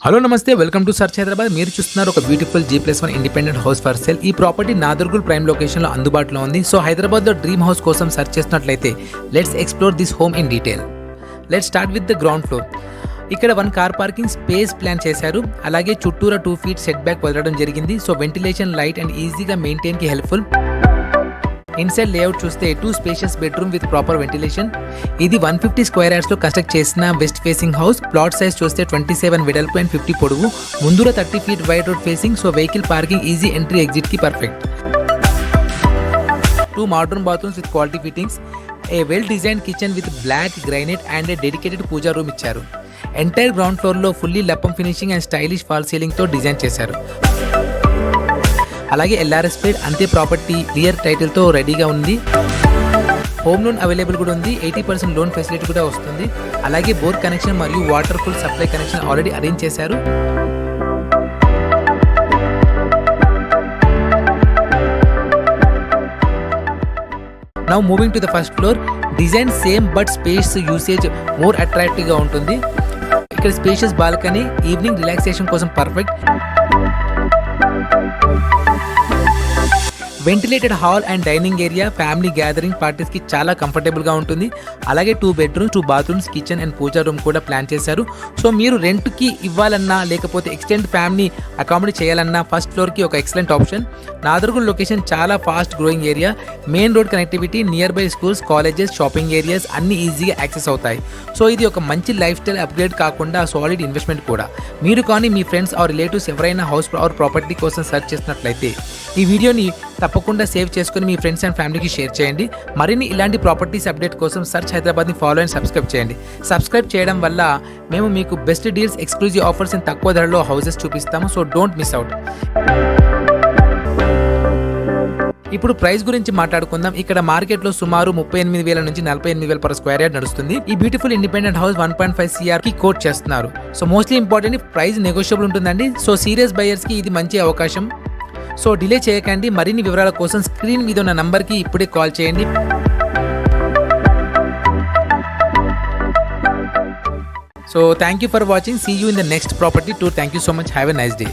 Hello నమస్తే, welcome to search Hyderabad. మీరు చూస్తున్నారు ఒక beautiful G+1 independent house for sale. ఈ ప్రాపర్టీ నాదర్గుల్ ప్రైమ్ లొకేషన్లో అందుబాటులో ఉంది. సో హైదరాబాద్లో డ్రీమ్ హౌస్ కోసం సర్చ్ చేస్తున్నట్లయితే let's explore this home in detail. Let's start with the ground floor. ఇక్కడ 1 కార్ పార్కింగ్ స్పేస్ ప్లాన్ చేశారు. అలాగే చుట్టూరా 2 feet సెట్ బ్యాక్ వదలడం జరిగింది. సో వెంటిలేషన్, లైట్ అండ్ ఈజీగా మెయింటైన్కి హెల్ప్ఫుల్. ఇన్సైడ్ లేఅవుట్ చూస్తే 2 spacious bedroom with proper ventilation. ఇది 150 square యార్డ్స్లో కన్స్ట్రక్ట్ చేసిన west facing house. Plot size చూస్తే 27 వెడల్పు అండ్ 50 పొడవు. ముందుర 30 feet wide road facing. So vehicle parking, easy entry ఎగ్జిట్కి perfect. 2 modern bathrooms with quality fittings. A well designed kitchen with black granite and a dedicated puja room ఇచ్చారు. Entire ground ఫ్లోర్లో fully లప్పం finishing and stylish fall సీలింగ్తో design చేశారు. అలాగే LRS పేడ్ అంతే property clear టైటిల్తో రెడీగా ఉంది. హోమ్ లోన్ అవైలబుల్ కూడా ఉంది. 80% లోన్ ఫెసిలిటీ కూడా వస్తుంది. అలాగే బోర్ కనెక్షన్ మరియు water full supply connection already arrange చేశారు. Now moving to the first floor. Design same but space usage more అట్రాక్టివ్గా ఉంటుంది. ఇక్కడ స్పేషియస్ బాల్కనీ ఈవినింగ్ రిలాక్సేషన్ కోసం perfect. Ventilated hall and dining area family gathering పార్టీస్కి చాలా కంఫర్టబుల్గా ఉంటుంది. అలాగే 2 bedrooms, 2 bathrooms, kitchen and puja room కూడా ప్లాన్ చేశారు. సో మీరు రెంట్కి ఇవ్వాలన్నా లేకపోతే ఎక్స్టెండ్ ఫ్యామిలీ అకామిడేట్ చేయాలన్నా ఫస్ట్ ఫ్లోర్కి ఒక ఎక్సలెంట్ ఆప్షన్. నాదర్గుల్ లొకేషన్ చాలా fast growing area. Main road connectivity, nearby schools, colleges, shopping areas అన్నీ ఈజీగా యాక్సెస్ అవుతాయి. సో ఇది ఒక మంచి లైఫ్ స్టైల్ అప్గ్రేడ్ కాకుండా సాలిడ్ ఇన్వెస్ట్మెంట్ కూడా. మీరు కానీ మీ ఫ్రెండ్స్ ఆర్ రిలేటివ్స్ ఎవరైనా హౌస్ ఆర్ ప్రాపర్టీ కోసం సెర్చ్ చేసినట్లయితే ఈ వీడియోని తప్పకుండా సేవ్ చేసుకుని మీ ఫ్రెండ్స్ అండ్ ఫ్యామిలీకి షేర్ చేయండి. మరిన్ని ఇలాంటి ప్రాపర్టీస్ అప్డేట్ కోసం సర్చ్ హైదరాబాద్ని ఫాలో అండ్ సబ్స్క్రైబ్ చేయండి. సబ్స్క్రైబ్ చేయడం వల్ల మేము మీకు best deals, exclusive offers and తక్కువ ధరలో హౌసెస్ చూపిస్తాము. So don't miss out. ఇప్పుడు ప్రైస్ గురించి మాట్లాడుకుందాం. ఇక్కడ మార్కెట్లో సుమారు 38,000 నుంచి 48,000 per square yard నడుస్తుంది. ఈ బ్యూటిఫుల్ ఇండిపెండెంట్ హౌస్ 1.5 CR కి కోట్ చేస్తున్నారు. So mostly important, price negotiable ఉంటుందండి. సో సీరియస్ బయర్స్ కి ఇది మంచి అవకాశం. సో డిలే చేయకండి. మరిన్ని వివరాల కోసం స్క్రీన్ మీద ఉన్న నంబర్కి ఇప్పుడే కాల్ చేయండి. So thank you for watching. See you in the next property tour. Thank you so much. Have a nice day.